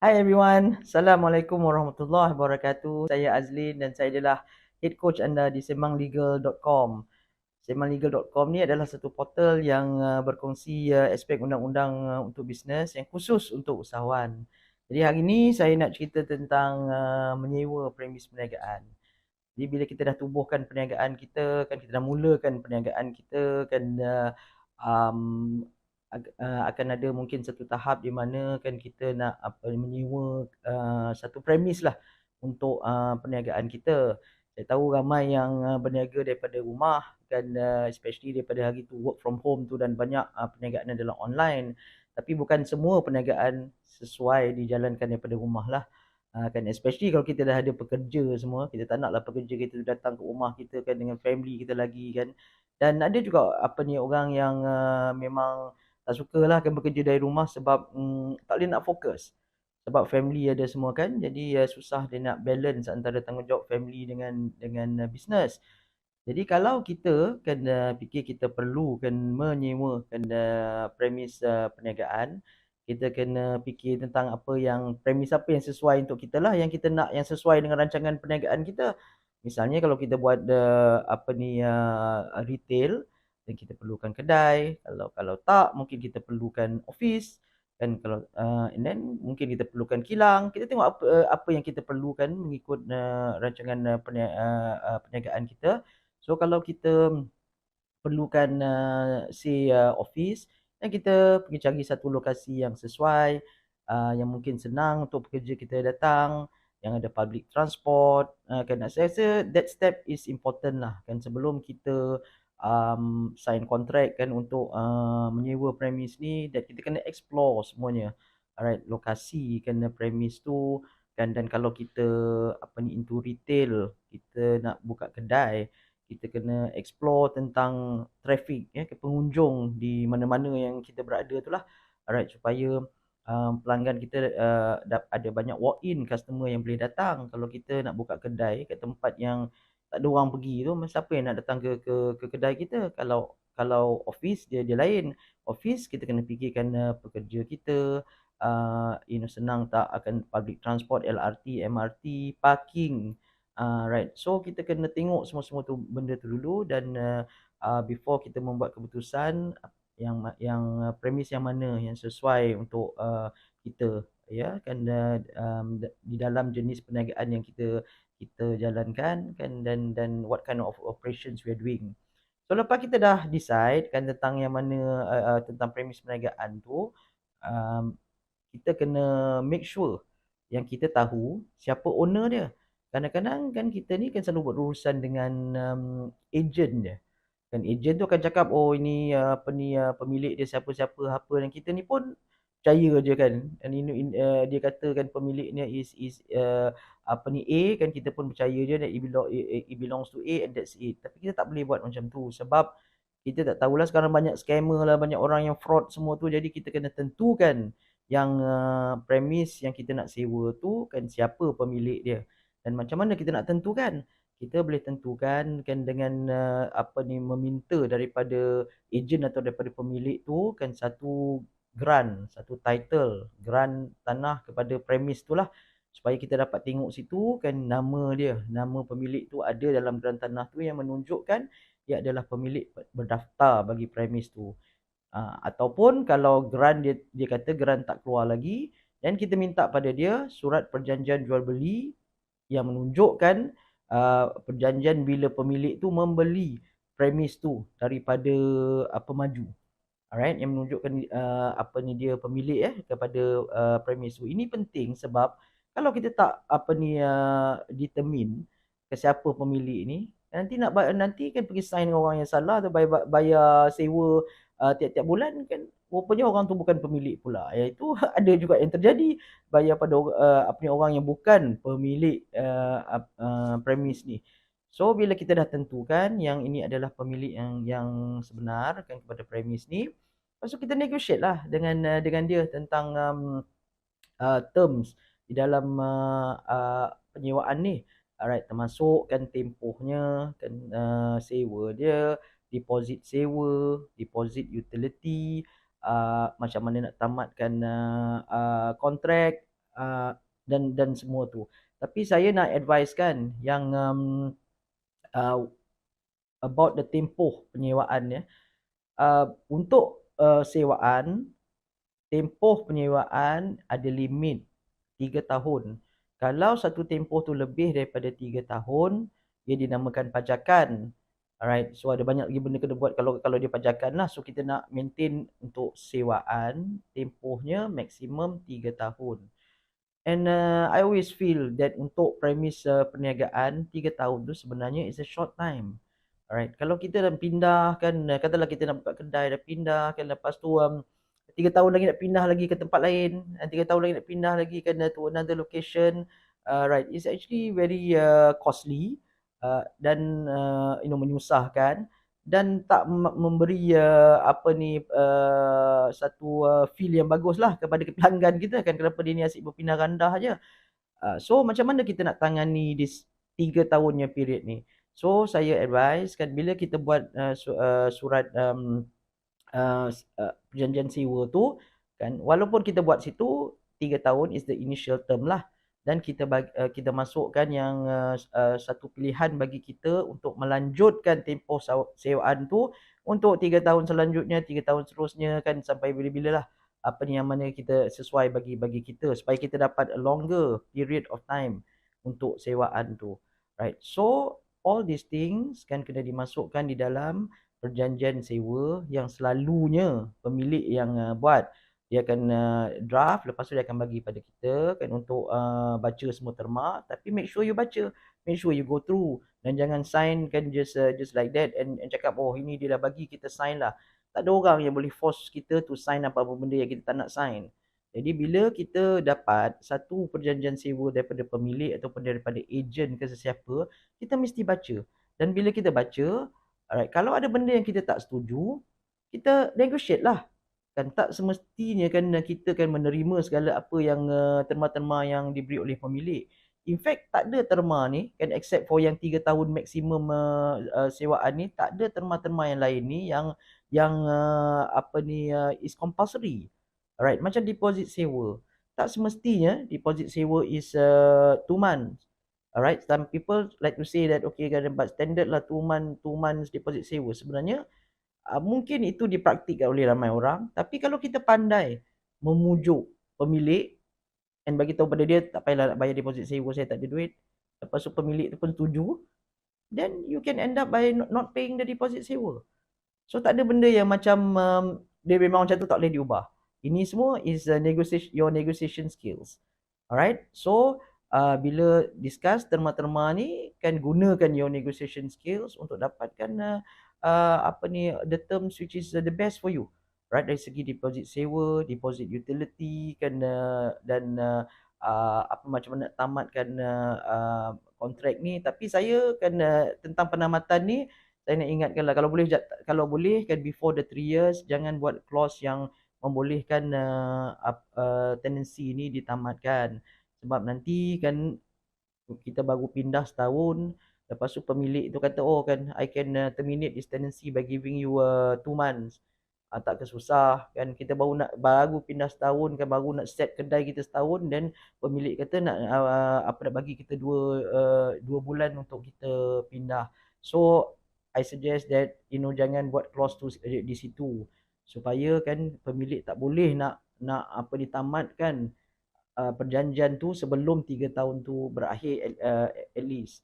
Hi everyone, Assalamualaikum warahmatullahi wabarakatuh. Saya Azlin dan saya adalah Head Coach anda di semanglegal.com. Semanglegal.com ni adalah satu portal yang berkongsi aspek undang-undang untuk bisnes yang khusus untuk usahawan. Jadi hari ini saya nak cerita tentang menyewa premis perniagaan. Jadi bila kita dah tubuhkan perniagaan kita, kan kita dah mulakan perniagaan kita, kan um, akan ada mungkin satu tahap di mana kan kita nak menyewa satu premis lah untuk perniagaan kita. Saya tahu ramai yang berniaga daripada rumah kan, especially daripada hari tu work from home tu, dan banyak perniagaan adalah online. Tapi bukan semua perniagaan sesuai dijalankan daripada rumah lah. Kan especially kalau kita dah ada pekerja semua, kita tak naklah pekerja kita tu datang ke rumah kita kan dengan family kita lagi kan. Dan ada juga orang yang memang tak sukalah kan bekerja dari rumah sebab tak boleh nak fokus. Sebab family ada semua kan. Jadi susah dia nak balance antara tanggungjawab family dengan business. Jadi kalau kita kan fikir kita perlu kan menyewakan premis perniagaan, kita kena fikir tentang premis apa yang sesuai untuk kita lah, yang kita nak, yang sesuai dengan rancangan perniagaan kita. Misalnya kalau kita buat retail, dan kita perlukan kedai. Kalau tak, mungkin kita perlukan office. Kan kalau and then mungkin kita perlukan kilang. Kita tengok apa yang kita perlukan mengikut rancangan perniagaan kita. So kalau kita perlukan office, dan kita pergi cari satu lokasi yang sesuai, yang mungkin senang untuk pekerja kita datang, yang ada public transport. Kan saya rasa that step is important lah kan, sebelum kita sign contract kan untuk menyewa premis ni, dan kita kena explore semuanya. Alright, lokasi kena premis tu kan. Dan kalau kita into retail, kita nak buka kedai, kita kena explore tentang traffic ke pengunjung di mana-mana yang kita berada tu lah. Alright, supaya pelanggan kita ada banyak walk-in customer yang boleh datang. Kalau kita nak buka kedai kat tempat yang tak ada orang pergi tu, siapa yang nak datang ke kedai kita? Kalau office dia lain. Office kita kena fikirkan pekerja kita, senang tak akan public transport, LRT, MRT, parking. Right. So kita kena tengok semua-semua tu, benda tu dulu. Dan before kita membuat keputusan premis yang mana yang sesuai untuk kita, ya kan, di dalam jenis perniagaan yang kita jalankan kan, dan what kind of operations we are doing. So lepas kita dah decide kan tentang yang mana tentang premis perniagaan tu, um, kita kena make sure yang kita tahu siapa owner dia. Kadang-kadang kan kita ni kan selalu berurusan dengan agent dia. Kan agent tu akan cakap, oh ini pemilik dia siapa-siapa apa, dan kita ni pun percaya je kan. Dan ini dia kata kan pemiliknya is A kan, kita pun percaya je that it belongs to A and that's it. Tapi kita tak boleh buat macam tu sebab kita tak tahulah, sekarang banyak scammer lah, banyak orang yang fraud semua tu. Jadi kita kena tentukan yang premis yang kita nak sewa tu kan siapa pemilik dia. Dan macam mana kita nak tentukan? Kita boleh tentukan kan dengan meminta daripada ejen atau daripada pemilik tu kan satu grant, satu title, grant tanah kepada premis tu lah, supaya kita dapat tengok situ kan nama dia, nama pemilik tu ada dalam grant tanah tu, yang menunjukkan dia adalah pemilik berdaftar bagi premis tu. Ataupun kalau grant dia kata grant tak keluar lagi, dan kita minta pada dia surat perjanjian jual beli yang menunjukkan perjanjian bila pemilik tu membeli premis tu daripada pemaju. Alright, yang menunjukkan dia pemilik kepada premis tu. Ini penting sebab kalau kita tak determine ke siapa pemilik ni, nanti kan pergi sign dengan orang yang salah atau bayar sewa tiap-tiap bulan kan, rupanya orang tu bukan pemilik pula. Iaitu ada juga yang terjadi, bayar pada orang yang bukan pemilik premis ni. So bila kita dah tentukan yang ini adalah pemilik yang sebenar kan kepada premis ni, lepas tu kita negotiate lah dengan dia tentang terms di dalam penyewaan ni. Alright, termasuk kan tempohnya, kan sewa dia, deposit sewa, deposit utility, macam mana nak tamatkan kontrak, dan semua tu. Tapi saya nak advise kan yang uh, about the tempoh penyewaan ya. Untuk sewaan, tempoh penyewaan ada limit 3 tahun. Kalau satu tempoh tu lebih daripada 3 tahun, dia dinamakan pajakan. Alright, so ada banyak lagi benda kena buat kalau dia pajakan lah. So kita nak maintain untuk sewaan, tempohnya maksimum 3 tahun. And I always feel that untuk premis perniagaan 3 tahun tu sebenarnya is a short time. Alright, kalau kita dah pindah kan, katalah kita nak buka kedai dah pindah kan, lepas tu 3 tahun lagi nak pindah lagi ke tempat lain, 3 tahun lagi nak pindah lagi kan to another location. Right, it's actually very costly dan menyusahkan dan tak memberi apa ni satu feel yang bagus lah kepada pelanggan kita kan, kenapa dia ni asyik berpindah randah aja. So macam mana kita nak tangani this 3 tahunnya period ni? So saya advise kan bila kita buat surat perjanjian sewa tu kan, walaupun kita buat situ 3 tahun is the initial term lah, dan kita masukkan yang satu pilihan bagi kita untuk melanjutkan tempoh sewaan tu untuk 3 tahun selanjutnya, 3 tahun seterusnya kan, sampai bila-bila lah apa ni yang mana kita sesuai bagi kita, supaya kita dapat a longer period of time untuk sewaan tu. Right, so all these things kan kena dimasukkan di dalam perjanjian sewa yang selalunya pemilik yang buat. Dia akan draft, lepas tu dia akan bagi pada kita kan untuk baca semua terma. Tapi make sure you baca, make sure you go through, dan jangan sign kan just like that and cakap oh ini dia dah bagi kita sign lah. Tak ada orang yang boleh force kita to sign apa-apa benda yang kita tak nak sign. Jadi bila kita dapat satu perjanjian sewa daripada pemilik ataupun daripada ejen ke sesiapa, kita mesti baca. Dan bila kita baca, alright, kalau ada benda yang kita tak setuju, kita negotiate lah. Kan tak semestinya kan kita kan menerima segala apa yang terma-terma yang diberi oleh pemilik. In fact, tak ada terma ni kan, except for yang 3 tahun maksimum sewaan ni, tak ada terma-terma yang lain ni yang apa ni is compulsory. Alright, macam deposit sewa. Tak semestinya deposit sewa is 2 months. Alright, some people like to say that okay kan, but standard lah 2 months deposit sewa. Sebenarnya mungkin itu dipraktikkan oleh ramai orang, tapi kalau kita pandai memujuk pemilik dan bagi tahu pada dia tak payahlah nak bayar deposit sewa, saya tak ada duit. Lepas tu pemilik tu pun setuju, then you can end up by not paying the deposit sewa. So tak ada benda yang macam dia memang macam tu tak boleh diubah. Ini semua is your negotiation skills. Alright, so bila discuss terma-terma ni kan, gunakan your negotiation skills untuk dapatkan apa ni the terms which is the best for you, right, dari segi deposit sewa, deposit utility kan, dan apa macam mana nak tamatkan kontrak ni. Tapi saya kan tentang penamatan ni saya nak ingatkanlah, kalau boleh kan before the 3 years jangan buat clause yang membolehkan tenancy ni ditamatkan, sebab nanti kan kita baru pindah setahun, lepas tu pemilik tu kata oh kan I can terminate this tenancy by giving you 2 months. Tak kesusah kan, kita baru pindah setahun kan, baru nak set kedai kita setahun, dan pemilik kata nak nak bagi kita 2 bulan untuk kita pindah. So I suggest that jangan buat clause tu di situ, supaya kan pemilik tak boleh nak ditamatkan perjanjian tu sebelum 3 tahun tu berakhir at least.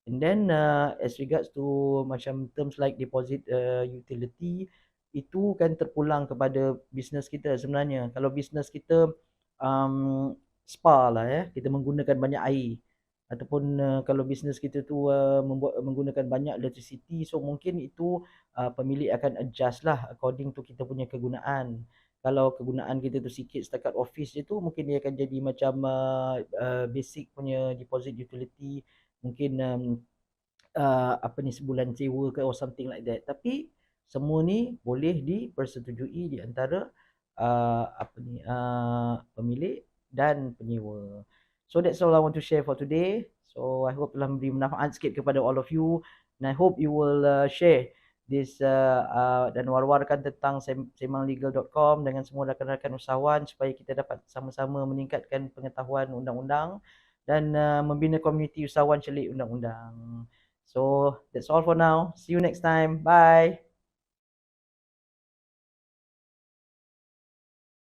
And then as regards to macam terms like deposit utility, itu kan terpulang kepada bisnes kita sebenarnya. Kalau bisnes kita spa lah kita menggunakan banyak air, ataupun kalau bisnes kita tu menggunakan banyak electricity, so mungkin itu pemilik akan adjust lah according to kita punya kegunaan. Kalau kegunaan kita tu sikit setakat office je tu, mungkin dia akan jadi macam basic punya deposit utility, mungkin apa ni sebulan sewa ke or something like that. Tapi semua ni boleh dipersetujui di antara apa ni pemilik dan penyewa. So that's all I want to share for today. So I hope telah memberi manfaat sikit kepada all of you, and I hope you will share dan war-warkan tentang semanglegal.com dengan semua rakan-rakan usahawan supaya kita dapat sama-sama meningkatkan pengetahuan undang-undang dan membina komuniti usahawan celik undang-undang. So that's all for now. See you next time. Bye.